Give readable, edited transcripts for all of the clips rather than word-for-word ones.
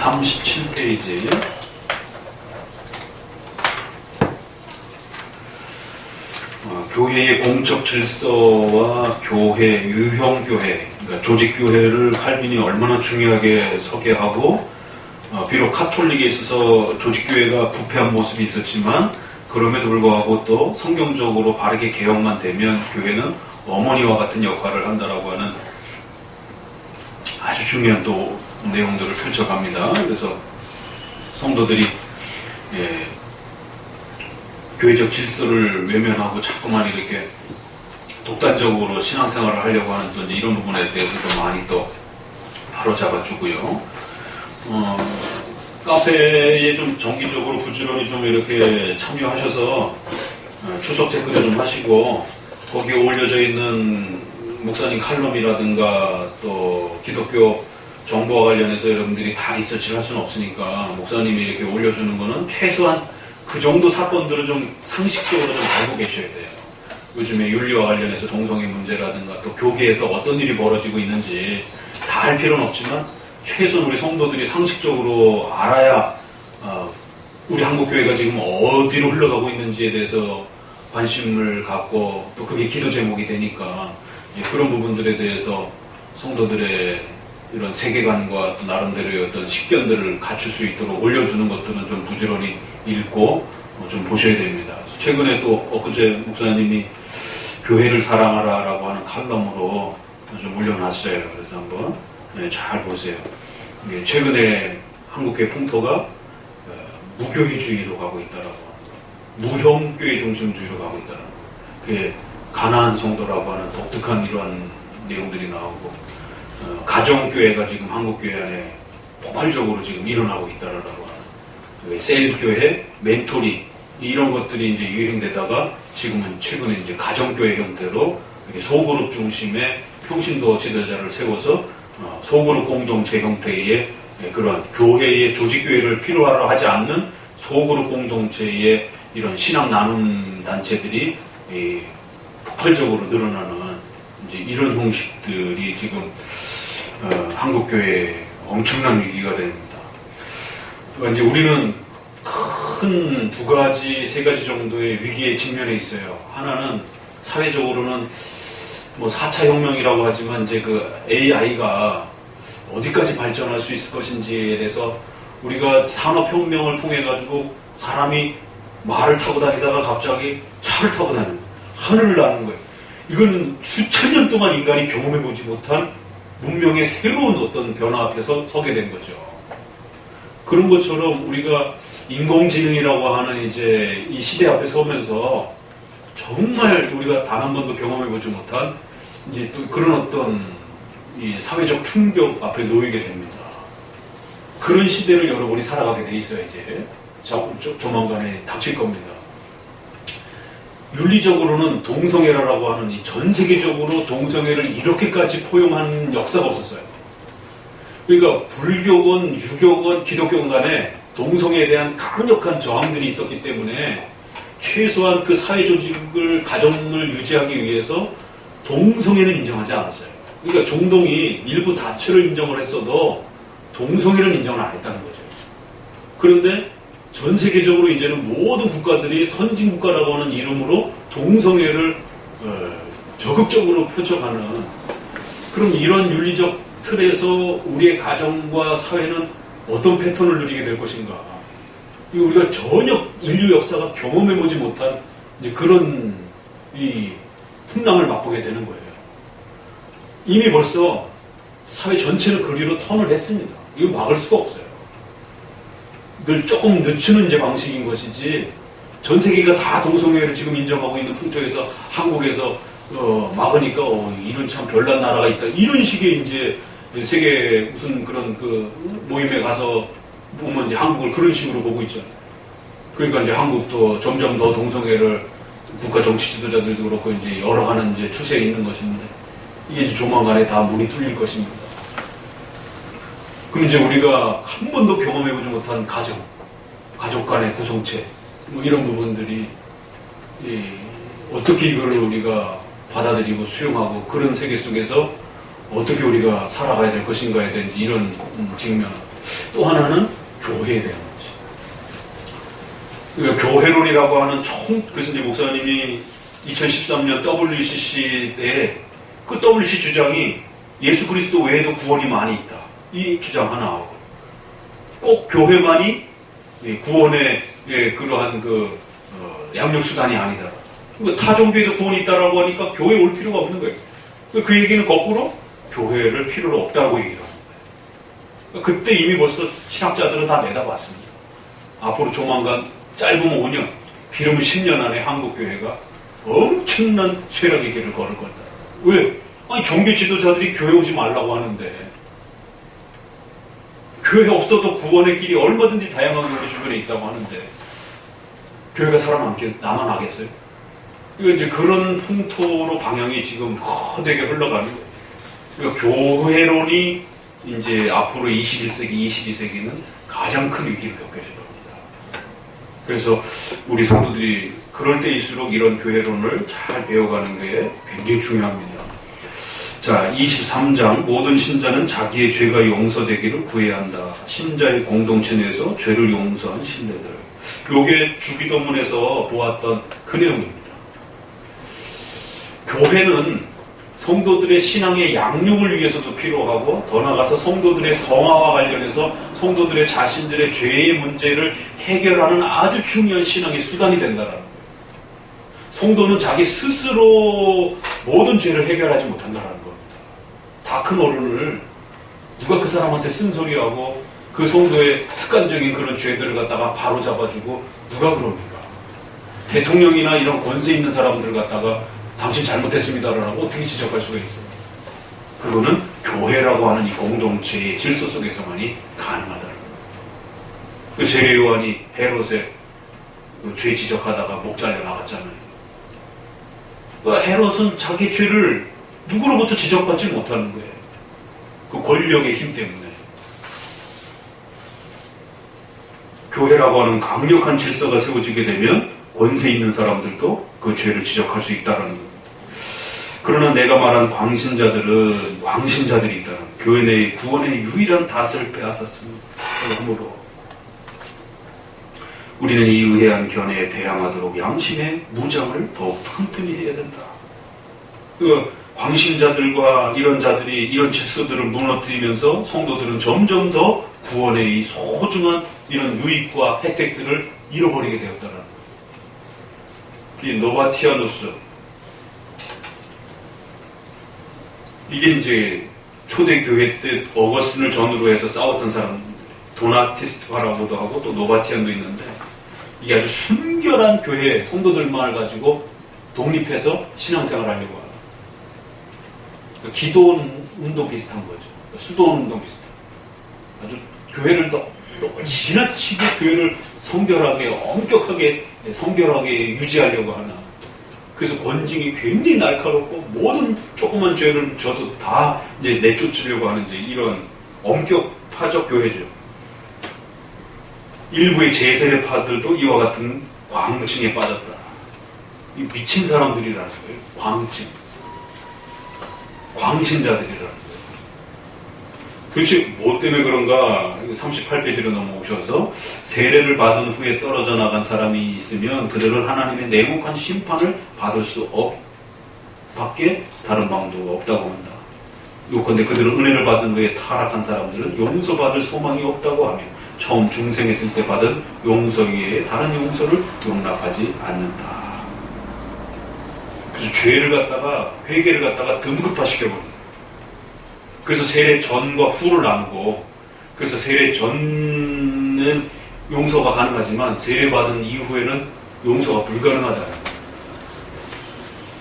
37페이지. 교회의 공적 질서와 교회, 유형교회, 그러니까 조직교회를 칼빈이 얼마나 중요하게 소개하고, 비록 카톨릭에 있어서 조직교회가 부패한 모습이 있었지만 그럼에도 불구하고 또 성경적으로 바르게 개혁만 되면 교회는 어머니와 같은 역할을 한다라고 하는 아주 중요한 또 내용들을 펼쳐갑니다. 그래서 성도들이 교회적 질서를 외면하고 자꾸만 이렇게 독단적으로 신앙생활을 하려고 하는 또 이런 부분에 대해서도 많이 또 바로잡아주고요. 카페에 좀 정기적으로 부지런히 좀 이렇게 참여하셔서 추석 체크도 좀 하시고, 거기에 올려져 있는 목사님 칼럼이라든가 또 기독교 정보와 관련해서 여러분들이 다 리서치를 할 수는 없으니까 목사님이 이렇게 올려주는 거는 최소한 그 정도 사건들을 좀 상식적으로 좀 알고 계셔야 돼요. 요즘에 윤리와 관련해서 동성애 문제라든가 또 교계에서 어떤 일이 벌어지고 있는지 다 할 필요는 없지만 최소한 우리 성도들이 상식적으로 알아야 우리 한국교회가 지금 어디로 흘러가고 있는지에 대해서 관심을 갖고 또 그게 기도 제목이 되니까 그런 부분들에 대해서 성도들의 이런 세계관과 또 나름대로의 어떤 식견들을 갖출 수 있도록 올려주는 것들은 좀 부지런히 읽고 좀 보셔야 됩니다. 최근에 또 엊그제 목사님이 교회를 사랑하라 라고 하는 칼럼으로 좀 올려놨어요. 그래서 한번 잘 보세요. 최근에 한국교회 풍토가 무교회주의로 가고 있다라고 하는 거, 무형교회 중심주의로 가고 있다라는 거, 그게 가나안 성도라고 하는 독특한 이러한 내용들이 나오고, 가정교회가 지금 한국교회 안에 폭발적으로 지금 일어나고 있다라고 하는, 셀교회, 멘토링 이런 것들이 이제 유행되다가 지금은 최근에 이제 가정교회 형태로 이렇게 소그룹 중심의 평신도 지도자를 세워서 소그룹 공동체 형태의 그런 교회의 조직교회를 필요로 하지 않는 소그룹 공동체의 이런 신앙 나눔 단체들이 폭발적으로 늘어나는 이제 이런 형식들이 지금 한국교회에 엄청난 위기가 됩니다. 그러니까 이제 우리는 큰 두 가지, 세 가지 정도의 위기에 직면해 있어요. 하나는 사회적으로는 뭐 4차 혁명이라고 하지만 이제 그 AI가 어디까지 발전할 수 있을 것인지에 대해서 우리가 산업혁명을 통해 가지고 사람이 말을 타고 다니다가 갑자기 차를 타고 다니는, 하늘을 나는 거예요. 이건 수천 년 동안 인간이 경험해보지 못한 문명의 새로운 어떤 변화 앞에서 서게 된 거죠. 그런 것처럼 우리가 인공지능이라고 하는 이제 이 시대 앞에 서면서 정말 우리가 단 한 번도 경험해보지 못한 이제 또 그런 어떤 이 사회적 충격 앞에 놓이게 됩니다. 그런 시대를 여러분이 살아가게 돼 있어요. 이제 조만간에 닥칠 겁니다. 윤리적으로는 동성애라고 하는 이 전 세계적으로 동성애를 이렇게까지 포용한 역사가 없었어요. 그러니까 불교건, 유교건, 기독교건 간에 동성애에 대한 강력한 저항들이 있었기 때문에 최소한 그 사회 조직을, 가정을 유지하기 위해서 동성애는 인정하지 않았어요. 그러니까 중동이 일부 다처를 인정을 했어도 동성애는 인정을 안 했다는 거죠. 그런데 전 세계적으로 이제는 모든 국가들이 선진국가라고 하는 이름으로 동성애를 적극적으로 펼쳐가는, 그럼 이런 윤리적 틀에서 우리의 가정과 사회는 어떤 패턴을 누리게 될 것인가. 이거 우리가 전혀 인류 역사가 경험해보지 못한 이제 그런 이 풍랑을 맛보게 되는 거예요. 이미 벌써 사회 전체를 그리로 턴을 했습니다. 이거 막을 수가 없어요. 늘 조금 늦추는 이제 방식인 것이지, 전 세계가 다 동성애를 지금 인정하고 있는 풍토에서 한국에서 막으니까 이런 참 별난 나라가 있다, 이런 식의 이제 세계 무슨 그런 그 모임에 가서 보면 이제 한국을 그런 식으로 보고 있잖아요. 그러니까 이제 한국도 점점 더 동성애를 국가 정치 지도자들도 그렇고 이제 열어가는 이제 추세에 있는 것인데, 이게 이제 조만간에 다 문이 뚫릴 것입니다. 그럼 이제 우리가 한 번도 경험해보지 못한 가족 간의 구성체, 뭐 이런 부분들이 어떻게 이거를 우리가 받아들이고 수용하고 그런 세계 속에서 어떻게 우리가 살아가야 될 것인가에 대한 이런 직면, 또 하나는 교회에 대한 거지. 그러니까 교회론이라고 하는 그래서 이제 목사님이 2013년 WCC 때 그 WCC 주장이 예수 그리스도 외에도 구원이 많이 있다. 이 주장 하나하고 꼭 교회만이 구원의 그러한 양육수단이 아니다. 그러니까 타 종교에도 구원이 있다라고 하니까 교회에 올 필요가 없는 거예요. 그 얘기는 거꾸로 교회를 필요로 없다고 얘기를 하는 거예요. 그때 이미 벌써 신학자들은 다 내다봤습니다. 앞으로 조만간 짧으면 5년, 길으면 10년 안에 한국교회가 엄청난 쇠락의 길을 걸을 거다. 왜? 아니 종교 지도자들이 교회 오지 말라고 하는데 교회 없어도 구원의 길이 얼마든지 다양하게 우리 주변에 있다고 하는데 교회가 남아나겠어요? 이거 이제 그런 풍토로 방향이 지금 거대하게 흘러가는 거예요. 그러니까 교회론이 이제 앞으로 21세기, 22세기는 가장 큰 위기를 겪게 될 겁니다. 그래서 우리 성도들이 그럴 때일수록 이런 교회론을 잘 배워가는 게 굉장히 중요합니다. 자, 23장 모든 신자는 자기의 죄가 용서되기를 구해야 한다. 신자의 공동체 내에서 죄를 용서한 신자들. 요게 주기도문에서 보았던 그 내용입니다. 교회는 성도들의 신앙의 양육을 위해서도 필요하고 더 나아가서 성도들의 성화와 관련해서 성도들의 자신들의 죄의 문제를 해결하는 아주 중요한 신앙의 수단이 된다는 거예요. 성도는 자기 스스로 모든 죄를 해결하지 못한다는 겁니다. 다 큰 어른을 누가 그 사람한테 쓴소리하고 그 성도의 습관적인 그런 죄들을 갖다가 바로 잡아주고 누가 그럽니까? 대통령이나 이런 권세 있는 사람들 갖다가 당신 잘못했습니다라고 어떻게 지적할 수가 있어요? 그거는 교회라고 하는 이 공동체의 질서 속에서만이 가능하다는 거예요. 그 세례 요한이 헤롯의 죄 지적하다가 목 잘려 나갔잖아요. 헤롯은 자기 죄를 누구로부터 지적받지 못하는 거예요. 그 권력의 힘 때문에. 교회라고 하는 강력한 질서가 세워지게 되면 권세 있는 사람들도 그 죄를 지적할 수 있다는 겁니다. 그러나 내가 말한 광신자들은 왕신자들이 있다는 교회 내의 구원의 유일한 닷을 빼앗았습니다. 그러므로 우리는 이 의해한 견해에 대항하도록 양심의 무장을 더욱 튼튼히 해야 된다. 광신자들과 이런 자들이 이런 질서들을 무너뜨리면서 성도들은 점점 더 구원의 이 소중한 이런 유익과 혜택들을 잃어버리게 되었다는 거예요. 이 노바티아누스, 이게 이제 초대교회 때 어거스틴을 전후로 해서 싸웠던 사람, 도나티스트파라고도 하고 또 노바티안도 있는데 이게 아주 순결한 교회 성도들만을 가지고 독립해서 신앙생활을 하려고 하는 기도원 운동 비슷한 거죠. 수도원 운동 비슷한. 아주 교회를 더 지나치게 교회를 성결하게, 엄격하게, 성결하게 유지하려고 하나. 그래서 권징이 굉장히 날카롭고 모든 조그만 죄를 저도 다 이제 내쫓으려고 하는 이제 이런 엄격파적 교회죠. 일부의 제세례파들도 이와 같은 광증에 빠졌다. 이 미친 사람들이라는 거예요. 광증. 광신자들이라는 거예요. 도대체 뭐 때문에 그런가? 38페이지로 넘어오셔서 세례를 받은 후에 떨어져 나간 사람이 있으면 그들은 하나님의 냉혹한 심판을 받을 수 밖에 다른 방도가 없다고 한다. 요컨대 그들은 은혜를 받은 후에 타락한 사람들은 용서받을 소망이 없다고 하며 처음 중생했을 때 받은 용서 외에 다른 용서를 용납하지 않는다. 그래서 죄를 갖다가, 회개를 갖다가 등급화시켜버린다. 그래서 세례 전과 후를 나누고, 그래서 세례 전은 용서가 가능하지만 세례받은 이후에는 용서가 불가능하다.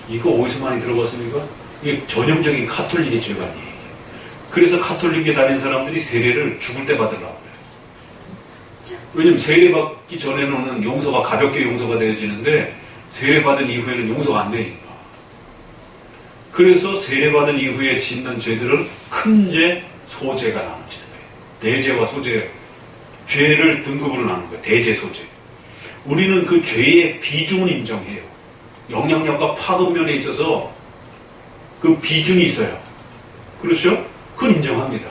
이거 어디서 많이 들어봤습니까? 이게 전형적인 카톨릭의 죄관이에요. 그래서 카톨릭에 다닌 사람들이 세례를 죽을 때 받으려고 해요. 왜냐면 세례받기 전에는 용서가 가볍게 용서가 되어지는데 세례받은 이후에는 용서가 안 되니까. 그래서 세례받은 이후에 짓는 죄들은 큰 죄, 소죄가 나눠지는 거예요. 대죄와 소죄, 죄를 등급으로 나누는 거예요. 대죄, 소죄. 우리는 그 죄의 비중을 인정해요. 영향력과 파급면에 있어서 그 비중이 있어요. 그렇죠? 그건 인정합니다.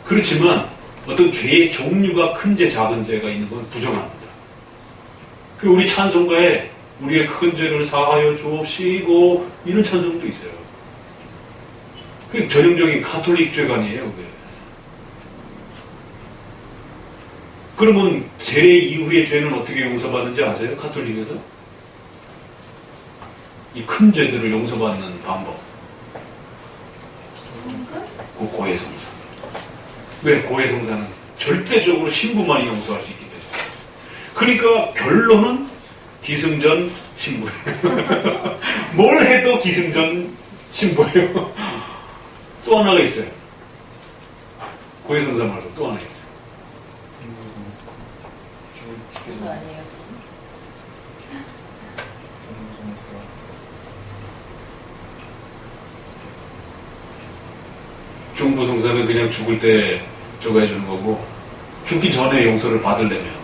그렇지만 어떤 죄의 종류가 큰 죄, 작은 죄가 있는 건 부정합니다. 그 우리 찬송가에 우리의 큰 죄를 사하여 주옵시고 이런 찬송도 있어요. 그게 전형적인 가톨릭 죄관이에요. 그게. 그러면 세례 이후의 죄는 어떻게 용서받는지 아세요? 가톨릭에서? 이 큰 죄들을 용서받는 방법. 그 고해성사. 왜? 고해성사는 절대적으로 신부만이 용서할 수 있기 때문에. 그러니까 결론은 기승전 신부예요. 뭘 해도 기승전 신부예요. 또 하나가 있어요. 고해성사 말고 또 하나 있어요. 그거 아니에요? 중부성사는 그냥 죽을 때 저거 해주는 거고, 죽기 전에 용서를 받으려면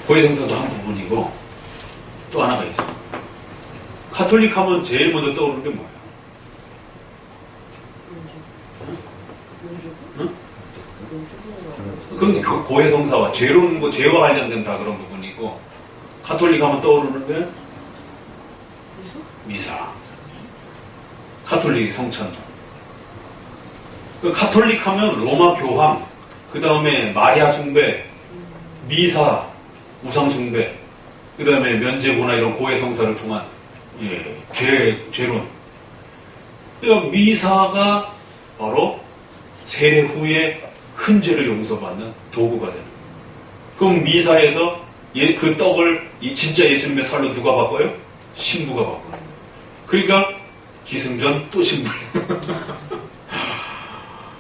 고해성사도 한 부분이고 또 하나가 있어. 가톨릭 하면 제일 먼저 떠오르는 게 뭐예요? 응? 그건 그 고해성사와 죄로는 뭐 죄와 관련된 다 그런 부분이 있고, 가톨릭 하면 떠오르는 게 미사. 가톨릭 성찬도. 그 가톨릭 하면 로마 교황, 그 다음에 마리아 숭배, 미사, 우상 숭배, 그 다음에 면제고나 이런 고해 성사를 통한 죄론. 그러니까 미사가 바로 세례 후에 큰 죄를 용서받는 도구가 되는 거예요. 그럼 미사에서 그 떡을 이 진짜 예수님의 살로 누가 바꿔요? 신부가 바꿔요. 그러니까 기승전 또 신부예요.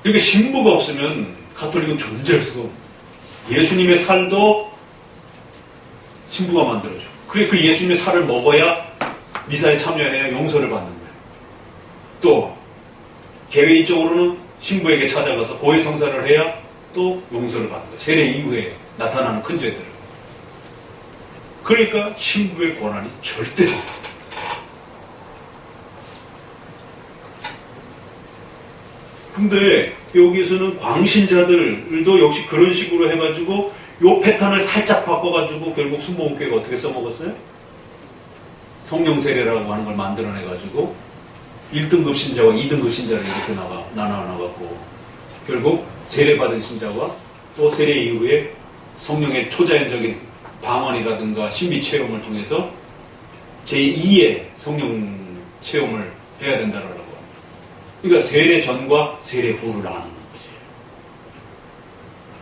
그러니까 신부가 없으면 가톨릭은 존재할 수가 없어요. 예수님의 살도 신부가 만들어줘. 그래 그 예수님의 살을 먹어야 미사에 참여해야 용서를 받는 거예요. 또 개인적으로는 신부에게 찾아가서 고해 성사를 해야 또 용서를 받는 거예요. 세례 이후에 나타나는 큰 죄들을. 그러니까 신부의 권한이 절대로. 근데 여기에서는 광신자들도 역시 그런 식으로 해가지고 요 패턴을 살짝 바꿔가지고 결국 순복음교회가 어떻게 써먹었어요? 성령 세례라고 하는 걸 만들어내가지고 1등급 신자와 2등급 신자를 이렇게 나눠나갔고 결국 세례받은 신자와 또 세례 이후에 성령의 초자연적인 방언이라든가 신비 체험을 통해서 제2의 성령 체험을 해야 된다라고 합니다. 그러니까 세례 전과 세례 후를 나누는 거지.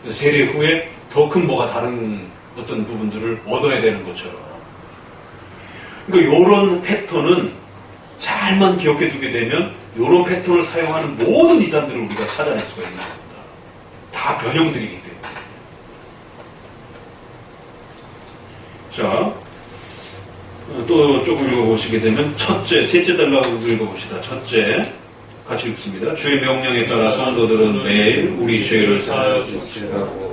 그래서 세례 후에 더 큰 뭐가 다른 어떤 부분들을 얻어야 되는 것처럼. 그러니까 이런 패턴은 잘만 기억해 두게 되면 이런 패턴을 사용하는 모든 이단들을 우리가 찾아낼 수가 있는 겁니다. 다 변형들이기 때문에. 자, 또 조금 읽어보시게 되면 첫째, 셋째 달라고 읽어봅시다. 첫째, 같이 읽습니다. 주의 명령에 따라 성도들은 매일 우리 죄를 사하여 주시라고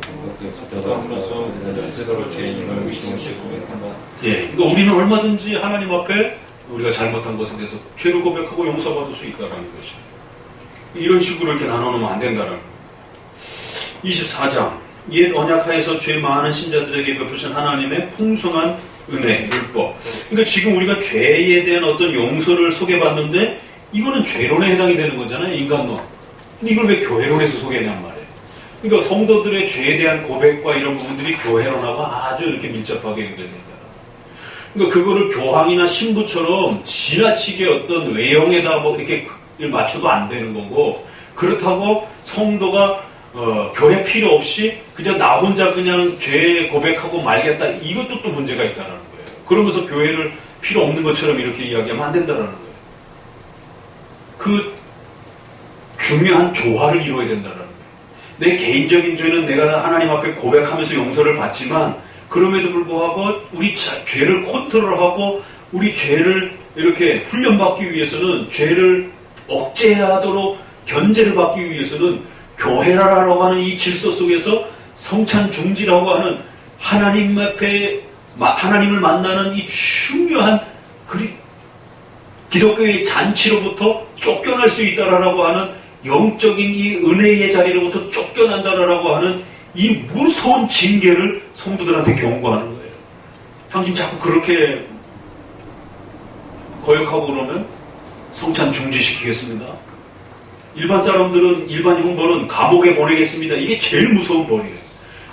그러니까 우리는 얼마든지 하나님 앞에 우리가 잘못한 것에 대해서 죄를 고백하고 용서받을 수 있다는 것이. 이런 식으로 이렇게 나눠놓으면 안 된다는 거예요. 24장. 옛 언약하에서 죄 많은 신자들에게 베푸신 하나님의 풍성한 은혜, 율법. 그러니까 지금 우리가 죄에 대한 어떤 용서를 소개받는데 이거는 죄론에 해당이 되는 거잖아요. 인간론. 근데 이걸 왜 교회론에서 소개하냔 말이에요. 그러니까 성도들의 죄에 대한 고백과 이런 부분들이 교회론하고 아주 이렇게 밀접하게 연결된다. 그러니까 그거를 교황이나 신부처럼 지나치게 어떤 외형에다 뭐 이렇게 맞춰도 안 되는 거고, 그렇다고 성도가 교회 필요 없이 그냥 나 혼자 그냥 죄 고백하고 말겠다, 이것도 또 문제가 있다는 거예요. 그러면서 교회를 필요 없는 것처럼 이렇게 이야기하면 안 된다는 거예요. 그 중요한 조화를 이루어야 된다는 거예요. 내 개인적인 죄는 내가 하나님 앞에 고백하면서 용서를 받지만, 그럼에도 불구하고 우리 죄를 컨트롤하고 우리 죄를 이렇게 훈련받기 위해서는, 죄를 억제하도록 견제를 받기 위해서는 교회라고 하는 이 질서 속에서 성찬 중지라고 하는 하나님 앞에 하나님을 만나는 이 중요한 기독교의 잔치로부터 쫓겨날 수 있다라고 하는 영적인 이 은혜의 자리로부터 쫓겨난다라고 하는 이 무서운 징계를 성도들한테 경고하는 거예요. 당신 자꾸 그렇게 거역하고 그러면 성찬 중지시키겠습니다. 일반 사람들은, 일반 형벌은 감옥에 보내겠습니다. 이게 제일 무서운 벌이에요.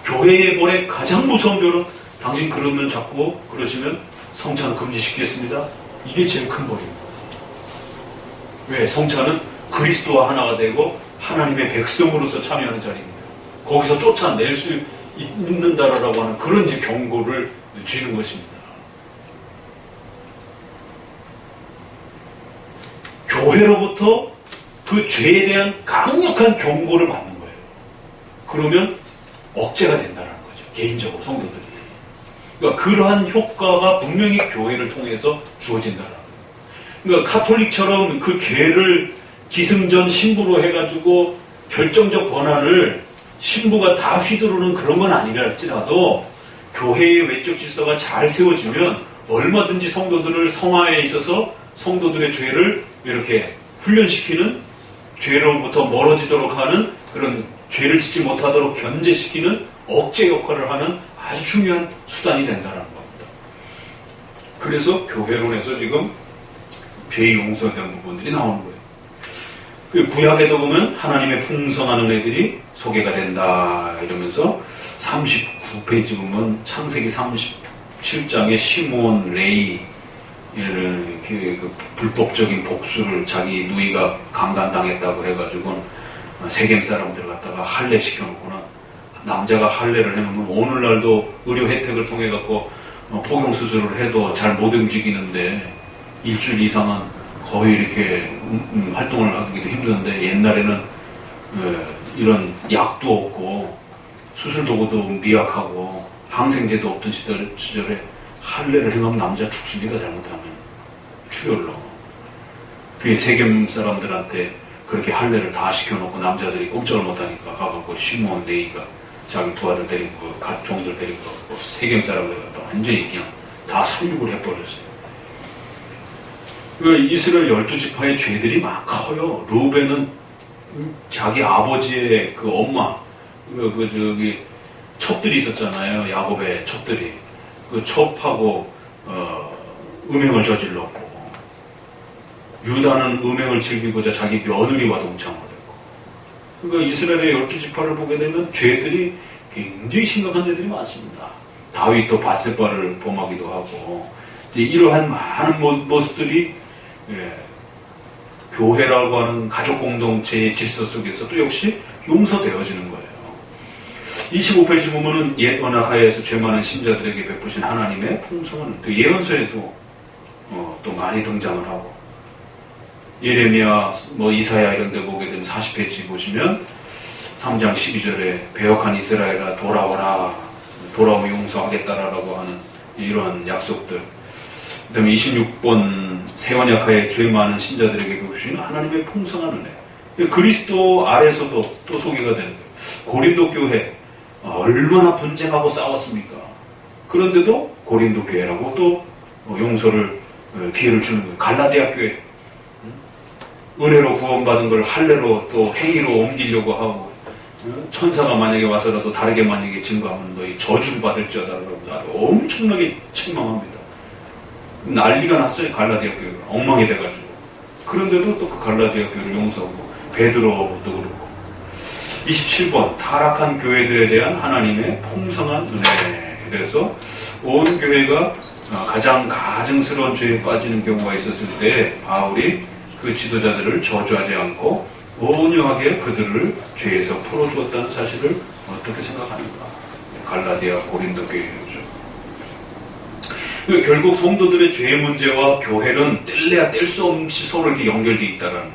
교회에 보내 가장 무서운 벌은 당신 그러면 자꾸 그러시면 성찬 금지시키겠습니다. 이게 제일 큰 벌입니다. 왜? 성찬은 그리스도와 하나가 되고 하나님의 백성으로서 참여하는 자리입니다. 거기서 쫓아낼 수 있는다라고 하는 그런 이제 경고를 주는 것입니다. 교회로부터 그 죄에 대한 강력한 경고를 받는 거예요. 그러면 억제가 된다는 거죠. 개인적으로 성도들이. 그러니까 그러한 효과가 분명히 교회를 통해서 주어진다는 거예요. 그러니까 카톨릭처럼 그 죄를 기승전 신부로 해가지고 결정적 권한을 신부가 다 휘두르는 그런 건 아니라 할지라도 교회의 외적 질서가 잘 세워지면 얼마든지 성도들을 성화에 있어서 성도들의 죄를 이렇게 훈련시키는, 죄로부터 멀어지도록 하는, 그런 죄를 짓지 못하도록 견제시키는 억제 역할을 하는 아주 중요한 수단이 된다는 겁니다. 그래서 교회론에서 지금 죄 용서된 부분들이 나오는 거예요. 그 구약에도 보면 하나님의 풍성한 은혜들이 소개가 된다 이러면서 39페이지 보면 창세기 37장에 시므온 레이 그 불법적인 복수를 자기 누이가 강간당했다고 해가지고 세겜 사람들 갖다가 할례 시켜놓거나, 남자가 할례를 해놓으면 오늘날도 의료 혜택을 통해 갖고 포경 수술을 해도 잘 못 움직이는데 일주일 이상은 거의 이렇게 활동을 하기도 힘든데, 옛날에는 이런 약도 없고 수술 도구도 미약하고 항생제도 없던 시절에 할례를 행하면 남자 죽습니다. 잘못하면 출혈로. 그 세겜 사람들한테 그렇게 할례를 다 시켜놓고 남자들이 꼼짝을 못하니까 가갖고 시므온 레이가 자기 부하들 데리고 종들 데리고 가고 세겜 사람들 갖다 완전히 그냥 다 살육을 해버렸어요. 그 이스라엘 12지파의 죄들이 막 커요. 루벤은 자기 아버지의 그 엄마, 저기 첩들이 있었잖아요. 야곱의 첩들이. 그 첩하고 음행을 저질렀고, 유다는 음행을 즐기고자 자기 며느리와 동창을 했고. 그러니까 이스라엘의 12지파를 보게 되면 죄들이 굉장히 심각한 죄들이 많습니다. 다윗도 밧세바를 범하기도 하고, 이러한 많은 모습들이 교회라고 하는 가족 공동체의 질서 속에서 또 역시 용서되어지는 거예요. 25페이지 보면은 옛 언약하에서 죄 많은 신자들에게 베푸신 하나님의 풍성한, 또 예언서에도 또 많이 등장을 하고, 예레미야, 이사야 이런 데 보게 되면 40페이지 보시면 3장 12절에 배역한 이스라엘아 돌아오라, 돌아오면 용서하겠다라고 하는 이러한 약속들. 그 다음에 26번 새언약하에 죄 많은 신자들에게 베푸시는 하나님의 풍성한 은혜. 그리스도 아래서도 또 소개가 되는 거예요. 고린도 교회 얼마나 분쟁하고 싸웠습니까? 그런데도 고린도 교회라고 또 용서를, 기회를 주는 거예요. 갈라디아 교회 은혜로 구원받은 걸 할례로 또 행위로 옮기려고 하고, 천사가 만약에 와서라도 다르게 만약에 증거하면 너희 저주를 받을지어다라고 엄청나게 책망합니다. 난리가 났어요. 갈라디아 교회가 엉망이 돼가지고. 그런데도 또 그 갈라디아 교회를 용서하고, 베드로도 그렇고. 27번 타락한 교회들에 대한 하나님의 풍성한 은혜. 그래서 온 교회가 가장 가증스러운 죄에 빠지는 경우가 있었을 때 바울이 그 지도자들을 저주하지 않고 온유하게 그들을 죄에서 풀어주었다는 사실을 어떻게 생각하는가? 갈라디아 고린도 교회죠. 결국 성도들의 죄 문제와 교회는 뗄래야 뗄 수 없이 서로 이렇게 연결되어 있다는 거예요.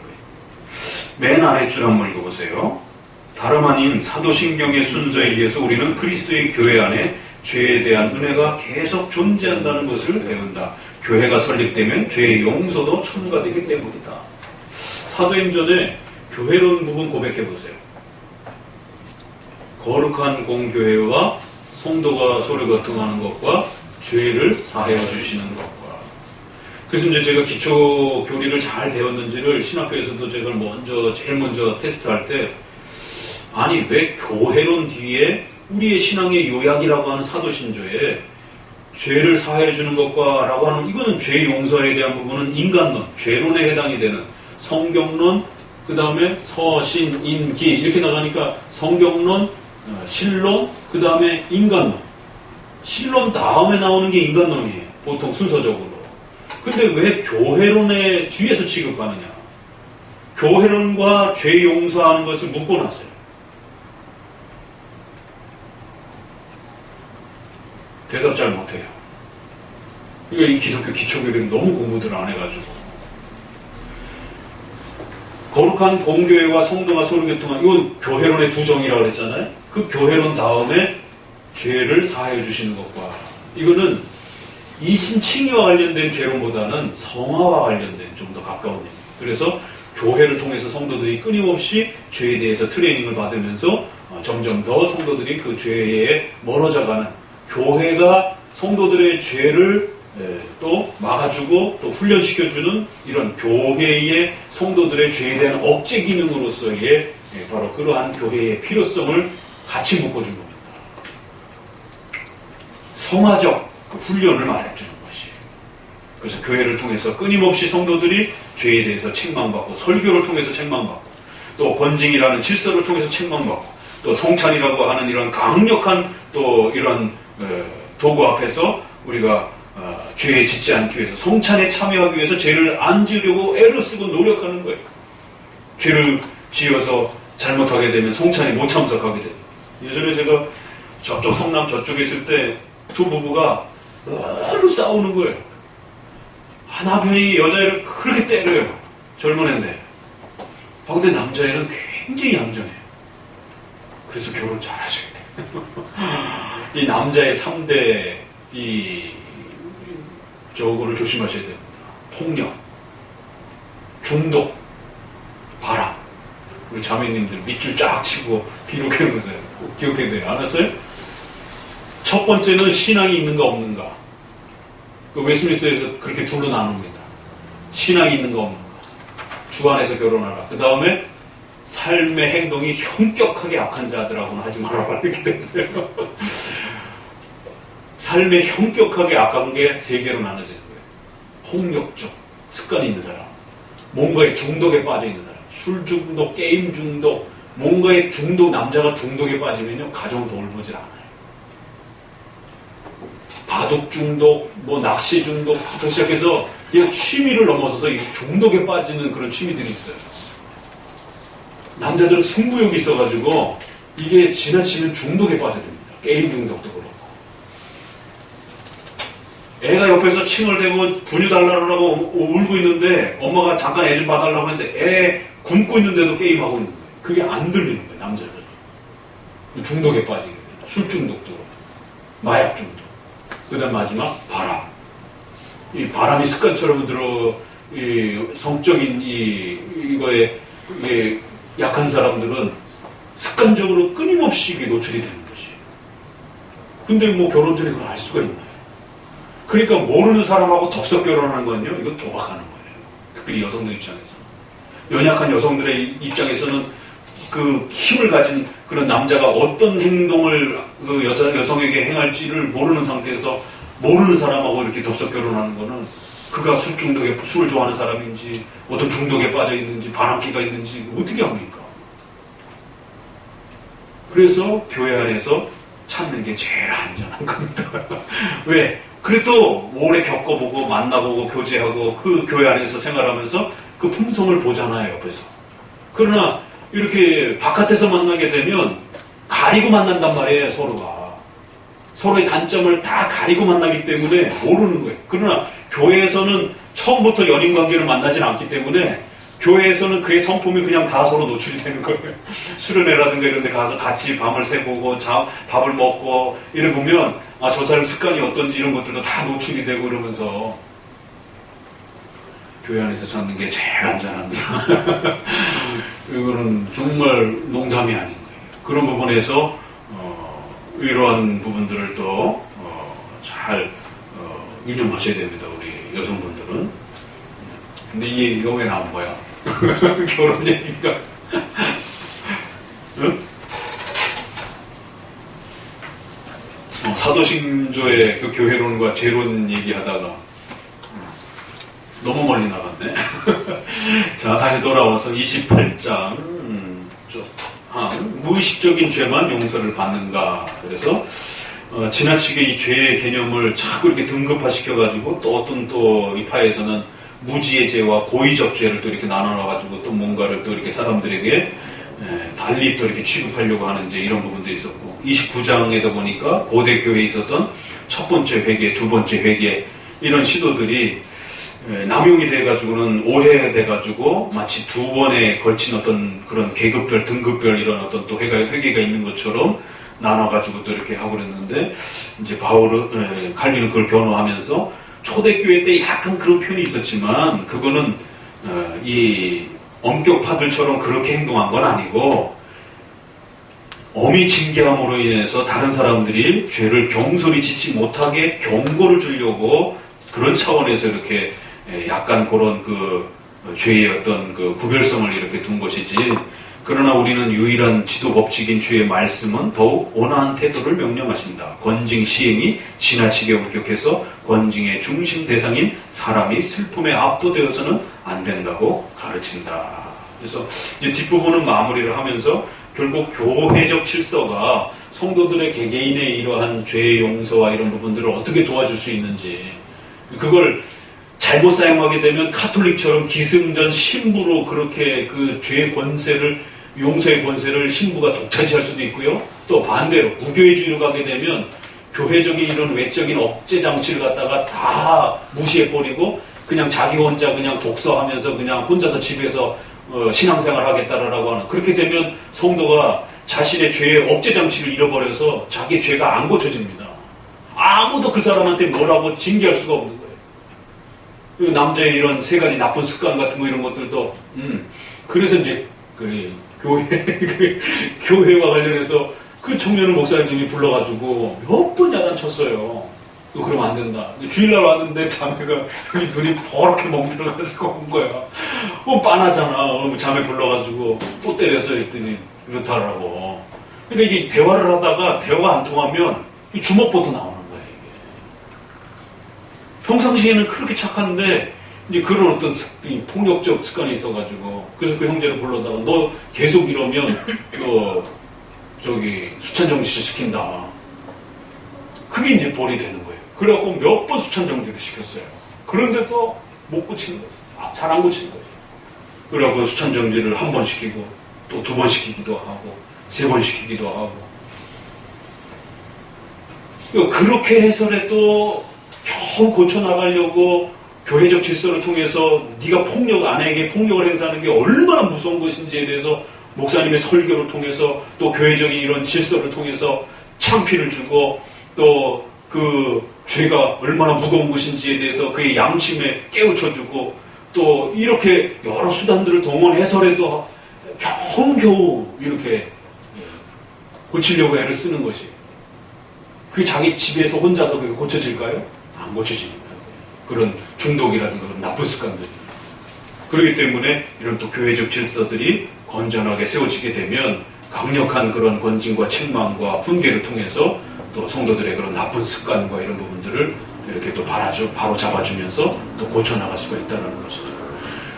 맨 아래줄 한번 읽어보세요. 다름 아닌 사도신경의 순서에 의해서 우리는 그리스도의 교회 안에 죄에 대한 은혜가 계속 존재한다는 것을 배운다. 교회가 설립되면 죄의 용서도 첨가되기 때문이다. 사도행전에 교회론 부분 고백해보세요. 거룩한 공교회와 성도가 서로 거듭하는 것과 죄를 사하여 주시는 것과, 그래서 이제 제가 기초 교리를 잘 배웠는지를 신학교에서도 제가 제일 먼저 테스트할 때, 아니, 왜 교회론 뒤에 우리의 신앙의 요약이라고 하는 사도신조에 죄를 사해주는 것과 라고 하는, 이거는 죄 용서에 대한 부분은 인간론, 죄론에 해당이 되는 성경론, 그 다음에 서신, 인기 이렇게 나가니까 성경론, 신론, 그 다음에 인간론. 신론 다음에 나오는 게 인간론이에요. 보통 순서적으로. 근데 왜 교회론의 뒤에서 취급하느냐? 교회론과 죄 용서하는 것을 묶어놨어요. 대답 잘 못해요. 이거 이 기독교 기초교리는 너무 공부들을 안 해가지고. 거룩한 공교회와 성도가 서로 교통한, 이건 교회론의 두 정의라고 그랬잖아요. 그 교회론 다음에 죄를 사하여 주시는 것과, 이거는 이신칭의와 관련된 죄론보다는 성화와 관련된 좀 더 가까운 얘기입니다. 그래서 교회를 통해서 성도들이 끊임없이 죄에 대해서 트레이닝을 받으면서 점점 더 성도들이 그 죄에 멀어져가는, 교회가 성도들의 죄를 또 막아주고 또 훈련시켜주는 이런 교회의 성도들의 죄에 대한 억제 기능으로서의 바로 그러한 교회의 필요성을 같이 묶어준 겁니다. 성화적 그 훈련을 말해주는 것이에요. 그래서 교회를 통해서 끊임없이 성도들이 죄에 대해서 책망받고, 설교를 통해서 책망받고, 또 권징이라는 질서를 통해서 책망받고, 또 성찬이라고 하는 이런 강력한 또 이런 도구 앞에서 우리가 죄에 짓지 않기 위해서, 성찬에 참여하기 위해서 죄를 안 지으려고 애를 쓰고 노력하는 거예요. 죄를 지어서 잘못하게 되면 성찬에 못 참석하게 돼요. 예전에 제가 저쪽 성남 저쪽에 있을 때 두 부부가 너무 싸우는 거예요. 하나편이 여자애를 그렇게 때려요. 젊은 애인데. 근데 남자애는 굉장히 얌전해요. 그래서 결혼 잘 하셔야 돼요. 이 남자의 3대 저거를 조심하셔야 됩니다. 폭력, 중독, 바람. 우리 자매님들 밑줄 쫙 치고 기록해놓으세요. 기억해둬요. 알았어요? 첫 번째는 신앙이 있는가 없는가. 그 웨스트민스터에서 그렇게 둘로 나눕니다. 신앙이 있는가 없는가. 주 안에서 결혼하라. 그 다음에 삶의 행동이 형격하게 악한 자들하고는 하지 말아라. 이렇게 됐어요. 삶의 형격하게 악한 게 세 개로 나눠지는 거예요. 폭력적, 습관이 있는 사람, 뭔가의 중독에 빠져 있는 사람, 술 중독, 게임 중독, 뭔가의 중독, 남자가 중독에 빠지면요, 가정도 돌보질 않아요. 바둑 중독, 낚시 중독부터 시작해서 그냥 취미를 넘어서서 이 중독에 빠지는 그런 취미들이 있어요. 남자들은 승부욕이 있어가지고 이게 지나치면 중독에 빠져듭니다. 게임 중독도 그렇고. 애가 옆에서 칭얼대고 분유 달라고 울고 있는데 엄마가 잠깐 애 좀 봐달라고 했는데 애 굶고 있는데도 게임하고 있는 거예요. 그게 안 들리는 거예요, 남자들. 중독에 빠지게 돼요. 술 중독도 그렇고, 마약 중독. 그 다음 마지막 바람. 이 바람이 습관처럼 들어, 이 성적인 이거에 약한 사람들은 습관적으로 끊임없이 이게 노출이 되는 것이. 근데 결혼 전에 그걸 알 수가 있나요? 그러니까 모르는 사람하고 덥석 결혼하는 건요, 이거 도박하는 거예요. 특별히 여성들 입장에서. 연약한 여성들의 입장에서는 그 힘을 가진 그런 남자가 어떤 행동을 그 여성에게 행할지를 모르는 상태에서 모르는 사람하고 이렇게 덥석 결혼하는 거는 그가 술을 좋아하는 사람인지 어떤 중독에 빠져 있는지 바람기가 있는지 어떻게 합니까? 그래서 교회 안에서 찾는 게 제일 안전한 겁니다. 왜? 그래도 오래 겪어보고 만나보고 교제하고 그 교회 안에서 생활하면서 그 품성을 보잖아요, 옆에서. 그러나 이렇게 바깥에서 만나게 되면 가리고 만난단 말이에요, 서로가. 서로의 단점을 다 가리고 만나기 때문에 모르는 거예요. 그러나 교회에서는 처음부터 연인 관계를 만나진 않기 때문에 교회에서는 그의 성품이 그냥 다 서로 노출이 되는 거예요. 수련회라든가 이런 데 가서 같이 밤을 새보고 밥을 먹고 이래 보면 저 사람 습관이 어떤지 이런 것들도 다 노출이 되고 이러면서 교회 안에서 찾는 게 제일 안전합니다. 이거는 정말 농담이 아닌 거예요. 그런 부분에서 이러한 부분들을 또 잘 유념하셔야 됩니다. 우리 여성분들은. 근데 이 얘기가 왜 나온 거야? 결혼 얘기가. 응? 사도신조의 그 교회론과 재론 얘기하다가 너무 멀리 나갔네. 자, 다시 돌아와서 28장 무의식적인 죄만 용서를 받는가. 그래서 지나치게 이 죄의 개념을 자꾸 이렇게 등급화시켜가지고 또 어떤 또 이 파에서는 무지의 죄와 고의적 죄를 또 이렇게 나눠놔가지고 또 뭔가를 또 이렇게 사람들에게 달리 또 이렇게 취급하려고 하는 이제 이런 부분도 있었고, 29장에다 보니까 고대 교회에 있었던 첫 번째 회개, 두 번째 회개 이런 시도들이 남용이 돼가지고는 오해돼가지고 마치 두 번에 걸친 어떤 그런 계급별, 등급별 이런 어떤 또 회개가 있는 것처럼 나눠가지고 또 이렇게 하고 그랬는데, 이제 칼빈은 그걸 변호하면서 초대교회 때 약간 그런 표현이 있었지만 그거는 이 엄격파들처럼 그렇게 행동한 건 아니고, 엄히 징계함으로 인해서 다른 사람들이 죄를 경솔히 짓지 못하게 경고를 주려고 그런 차원에서 이렇게 약간 그런 그 죄의 어떤 그 구별성을 이렇게 둔 것이지, 그러나 우리는 유일한 지도 법칙인 주의 말씀은 더욱 온화한 태도를 명령하신다. 권징 시행이 지나치게 엄격해서 권징의 중심 대상인 사람이 슬픔에 압도되어서는 안 된다고 가르친다. 그래서 이제 뒷부분은 마무리를 하면서 결국 교회적 질서가 성도들의 개개인의 이러한 죄의 용서와 이런 부분들을 어떻게 도와줄 수 있는지, 그걸 잘못 사용하게 되면 카톨릭처럼 기승전 신부로 그렇게 그 죄의 권세를, 용서의 권세를 신부가 독차지할 수도 있고요. 또 반대로 무교회주의로 가게 되면 교회적인 이런 외적인 억제 장치를 갖다가 다 무시해버리고 그냥 자기 혼자 그냥 독서하면서 그냥 혼자서 집에서 신앙생활 하겠다라고 하는, 그렇게 되면 성도가 자신의 죄의 억제 장치를 잃어버려서 자기 죄가 안 고쳐집니다. 아무도 그 사람한테 뭐라고 징계할 수가 없는 거예요. 그 남자의 이런 세 가지 나쁜 습관 같은 거 이런 것들도 그래서 이제 그 교회와 관련해서 그 청년을 목사님이 불러가지고 몇 번 야단쳤어요. 또 그러면 안 된다. 주일날 왔는데 자매가 여기 눈이 버렇게 멍들어가지고 온 거야. 빤하잖아. 자매 불러가지고 또 때려서 했더니 그렇다라고. 그러니까 이게 대화를 하다가 대화가 안 통하면 주먹부터 나오는 거야, 이게. 평상시에는 그렇게 착한데 이제 그런 어떤 폭력적 습관이 있어가지고, 그래서 그 형제를 불러다가 너 계속 이러면 너 저기 수찬정지 시킨다. 그게 이제 벌이 되는 거예요. 그래갖고 몇 번 수찬정지를 시켰어요. 그런데도 못 고치는 거죠. 잘 안 고치는 거죠. 그래갖고 수찬정지를 한 번 시키고 또 두 번 시키기도 하고 세 번 시키기도 하고. 그렇게 해서라도 겨우 고쳐나가려고 교회적 질서를 통해서 네가 아내에게 폭력을 행사하는 게 얼마나 무서운 것인지에 대해서 목사님의 설교를 통해서 또 교회적인 이런 질서를 통해서 창피를 주고 또 그 죄가 얼마나 무거운 것인지에 대해서 그의 양심에 깨우쳐주고 또 이렇게 여러 수단들을 동원해서라도 겨우 이렇게 고치려고 애를 쓰는 것이, 그게 자기 집에서 혼자서 그게 고쳐질까요? 안 고쳐집니다. 그런 중독이라든가 그런 나쁜 습관들이. 그렇기 때문에 이런 또 교회적 질서들이 건전하게 세워지게 되면 강력한 그런 권징과 책망과 훈계를 통해서 또 성도들의 그런 나쁜 습관과 이런 부분들을 이렇게 또 바로 잡아주면서 또 고쳐나갈 수가 있다는 것이죠.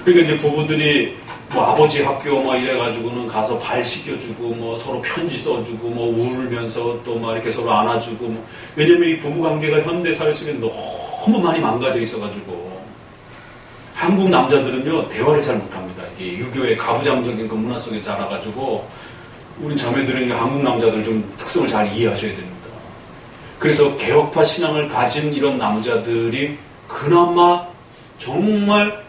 그러니까 이제 부부들이 뭐 아버지 학교 뭐 이래가지고는 가서 발 씻겨주고 뭐 서로 편지 써주고 뭐 울면서 또 막 이렇게 서로 안아주고 뭐. 왜냐면 이 부부 관계가 현대 사회 속에 너무 많이 망가져 있어가지고 한국 남자들은요 대화를 잘 못합니다. 이게 유교의 가부장적인 그 문화 속에 자라가지고 우리 자매들은 한국 남자들 좀 특성을 잘 이해하셔야 됩니다. 그래서 개혁파 신앙을 가진 이런 남자들이 그나마 정말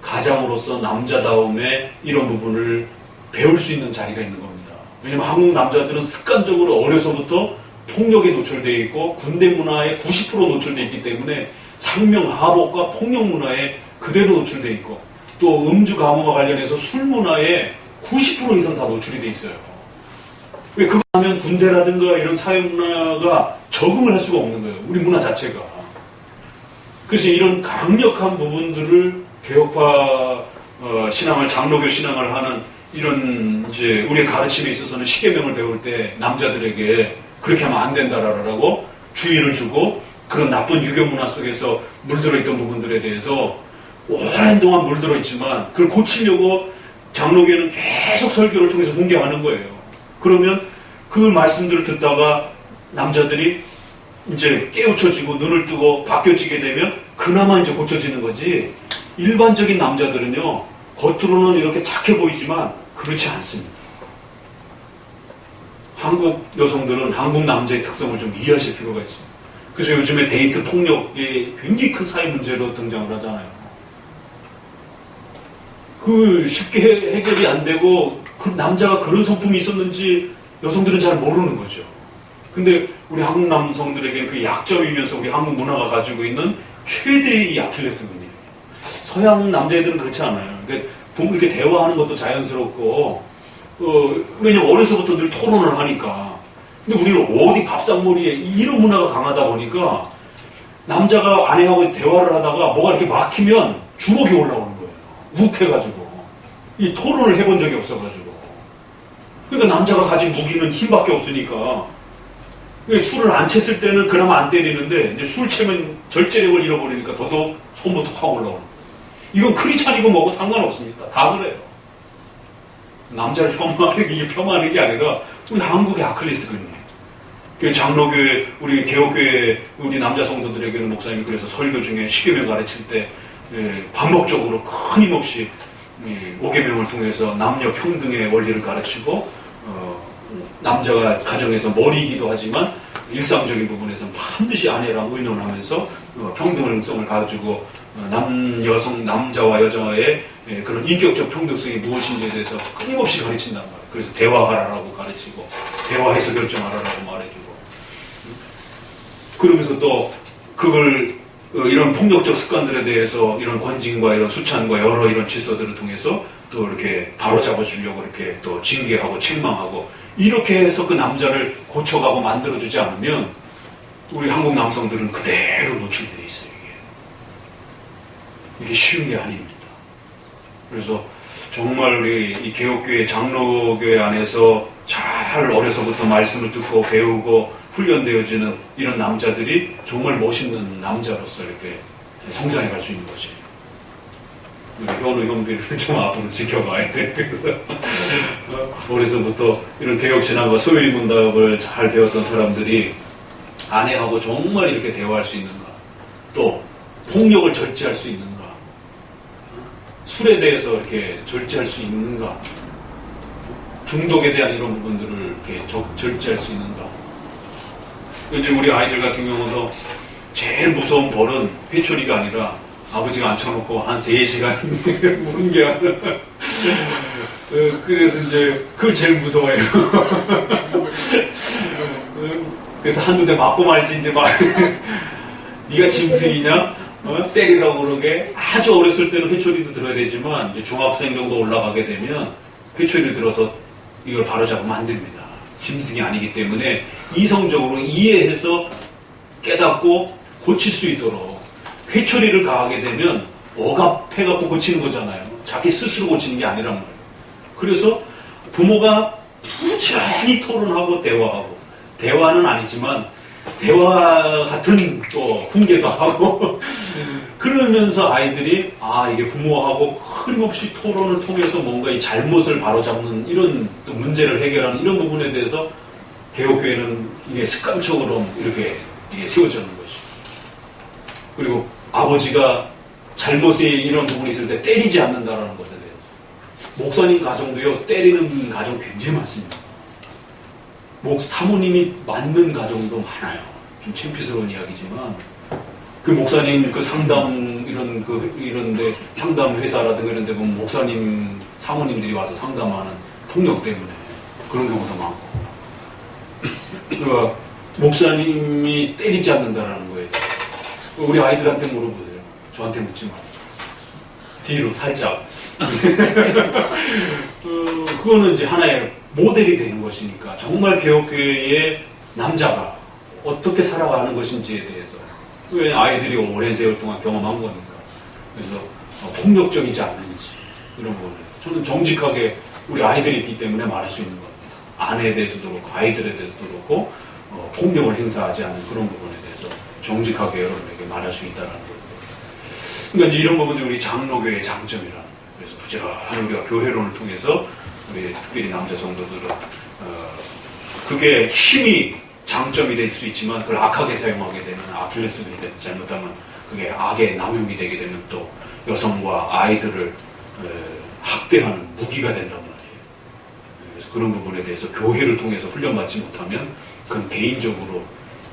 가장으로서 남자다움의 이런 부분을 배울 수 있는 자리가 있는 겁니다. 왜냐하면 한국 남자들은 습관적으로 어려서부터 폭력에 노출되어 있고 군대 문화에 90% 노출되어 있기 때문에 상명하복과 폭력 문화에 그대로 노출되어 있고 또 음주 가무와 관련해서 술 문화에 90% 이상 다 노출이 되어 있어요. 왜 그거 하면 군대라든가 이런 사회 문화가 적응을 할 수가 없는 거예요. 우리 문화 자체가. 그래서 이런 강력한 부분들을 개혁파 신앙을, 장로교 신앙을 하는 이런 이제 우리의 가르침에 있어서는 십계명을 배울 때 남자들에게 그렇게 하면 안 된다라고 주의를 주고, 그런 나쁜 유교 문화 속에서 물들어 있던 부분들에 대해서 오랜 동안 물들어 있지만 그걸 고치려고 장로교는 계속 설교를 통해서 훈계하는 거예요. 그러면 그 말씀들을 듣다가 남자들이 이제 깨우쳐지고 눈을 뜨고 바뀌어지게 되면 그나마 이제 고쳐지는 거지, 일반적인 남자들은요, 겉으로는 이렇게 착해 보이지만 그렇지 않습니다. 한국 여성들은 한국 남자의 특성을 좀 이해하실 필요가 있어요. 그래서 요즘에 데이트 폭력이 굉장히 큰 사회 문제로 등장을 하잖아요. 그 쉽게 해결이 안 되고, 그 남자가 그런 성품이 있었는지 여성들은 잘 모르는 거죠. 근데 우리 한국 남성들에게 그 약점이면서 우리 한국 문화가 가지고 있는 최대의 아킬레스건이에요. 서양 남자애들은 그렇지 않아요. 그러니까 이렇게 대화하는 것도 자연스럽고, 왜냐면 어려서부터 늘 토론을 하니까. 근데 우리는 어디 밥상머리에 이런 문화가 강하다 보니까 남자가 아내하고 대화를 하다가 뭐가 이렇게 막히면 주먹이 올라오는 거예요. 욱해가지고. 이 토론을 해본 적이 없어가지고. 그러니까 남자가 가진 무기는 힘밖에 없으니까. 술을 안 챘을 때는 그나마 안 때리는데, 이제 술 채면 절제력을 잃어버리니까 더더욱 손부터 확 올라오는 거예요. 이건 크리스찬이고 뭐고 상관없습니다. 다 그래요. 남자를 폄하하는 게 아니라 우리 한국의 아킬레스건이에요. 그 장로교회, 우리 개혁교회 우리 남자 성도들에게는 목사님이 그래서 설교 중에 십계명 가르칠 때 반복적으로 끊임없이 5계명을 통해서 남녀 평등의 원리를 가르치고, 남자가 가정에서 머리이기도 하지만 일상적인 부분에서는 반드시 아내랑 의논하면서 평등성을 가지고 남자와 여자의 그런 인격적 평등성이 무엇인지에 대해서 끊임없이 가르친단 말이에요. 그래서 대화하라라고 가르치고, 대화해서 결정하라라고 말해주고, 그러면서 또 그걸 이런 폭력적 습관들에 대해서 이런 권징과 이런 수찬과 여러 이런 질서들을 통해서 또 이렇게 바로잡아 주려고 이렇게 또 징계하고 책망하고, 이렇게 해서 그 남자를 고쳐가고 만들어주지 않으면 우리 한국 남성들은 그대로 노출되어 있어요. 이게 쉬운 게 아닙니다. 그래서 정말 우리 이 개혁교회, 장로교회 안에서 잘 어려서부터 말씀을 듣고 배우고 훈련되어지는 이런 남자들이 정말 멋있는 남자로서 이렇게 성장해 갈 수 있는 거지. 우리 현우 형들을 좀 앞으로 지켜가야 돼. 그래서 어려서부터 이런 개혁신앙과 소유리 문답을 잘 배웠던 사람들이 아내하고 정말 이렇게 대화할 수 있는가, 또 폭력을 절제할 수 있는가, 술에 대해서 이렇게 절제할 수 있는가, 중독에 대한 이런 부분들을 이렇게 절제할 수 있는가. 이제 우리 아이들 같은 경우도 제일 무서운 벌은 회초리가 아니라 아버지가 앉혀놓고 한 3시간 문개하는. 그래서 이제 그걸 제일 무서워해요. 그래서 한두 대 맞고 말지 이제 막 네가 짐승이냐? 때리라고 그러게. 아주 어렸을 때는 회초리도 들어야 되지만 이제 중학생 정도 올라가게 되면 회초리를 들어서 이걸 바로잡으면 안 됩니다. 짐승이 아니기 때문에 이성적으로 이해해서 깨닫고 고칠 수 있도록 회초리를 가하게 되면 억압해갖고 고치는 거잖아요. 자기 스스로 고치는 게 아니란 말이에요. 그래서 부모가 부지런히 토론하고 대화하고, 대화는 아니지만 대화 같은 또 훈계도 하고 그러면서 아이들이 이게 부모하고 끊임없이 토론을 통해서 뭔가 이 잘못을 바로잡는 이런 또 문제를 해결하는 이런 부분에 대해서 개혁교회는 이게 습관적으로 이렇게 이게 세워지는 것이. 그리고 아버지가 잘못이 이런 부분이 있을 때 때리지 않는다라는 것에 대해서. 목사님 가정도요, 때리는 가정 굉장히 많습니다. 사모님이 맞는 가정도 많아요. 좀 창피스러운 이야기지만, 그 목사님 그 상담 이런데 상담 회사라든가 이런 데 보면 목사님 사모님들이 와서 상담하는 폭력 때문에 그런 경우도 많고. 그러니까 목사님이 때리지 않는다라는 거예요. 우리 아이들한테 물어보세요. 저한테 묻지 마. 뒤로 살짝. 그거는 이제 하나의 모델이 되는 것이니까, 정말 개혁교회의 남자가 어떻게 살아가는 것인지에 대해서 왜 아이들이 오랜 세월 동안 경험한 거니까. 그래서 폭력적이지 않는지 이런 거를 저는 정직하게 우리 아이들이 있기 때문에 말할 수 있는 겁니다. 아내에 대해서도 그렇고 아이들에 대해서도 그렇고 폭력을 행사하지 않는 그런 부분에 대해서 정직하게 여러분에게 말할 수 있다는 거예요. 그러니까 이런 부분들이 우리 장로교회의 장점이라는 거예요. 그래서 부지런히 우리가 교회론을 통해서 우리 특별히 남자 성도들은 그게 힘이 장점이 될 수 있지만 그걸 악하게 사용하게 되면 아킬레스건이 되는, 잘못하면 그게 악의 남용이 되게 되면 또 여성과 아이들을 학대하는 무기가 된단 말이에요. 그래서 그런 부분에 대해서 교회를 통해서 훈련받지 못하면 그건 개인적으로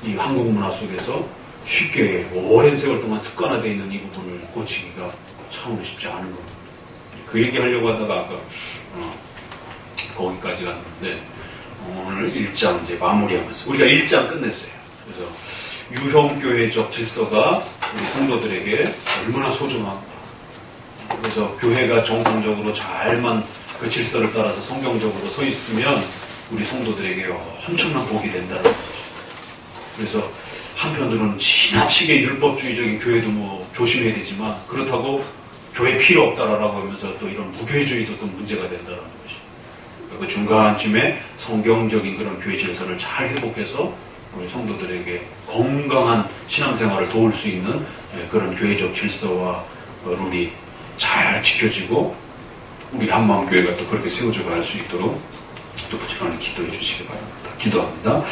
이 한국 문화 속에서 쉽게 오랜 세월 동안 습관화되어 있는 이 부분을 고치기가 참으로 쉽지 않은 겁니다. 그 얘기 하려고 하다가 아까 거기까지 갔는데 오늘 1장 이제 마무리하면서 우리가 1장 끝냈어요. 그래서 유형교회적 질서가 우리 성도들에게 얼마나 소중한가. 그래서 교회가 정상적으로 잘만 그 질서를 따라서 성경적으로 서 있으면 우리 성도들에게 엄청난 복이 된다는 거죠. 그래서 한편으로는 지나치게 율법주의적인 교회도 뭐 조심해야 되지만 그렇다고 교회 필요 없다라고 하면서 또 이런 무교회주의도 또 문제가 된다는 것이. 그 중간쯤에 성경적인 그런 교회 질서를 잘 회복해서 우리 성도들에게 건강한 신앙생활을 도울 수 있는 그런 교회적 질서와 룰이 잘 지켜지고 우리 한마음교회가 또 그렇게 세워져 갈 수 있도록 또 부지런히 기도해 주시기 바랍니다. 기도합니다.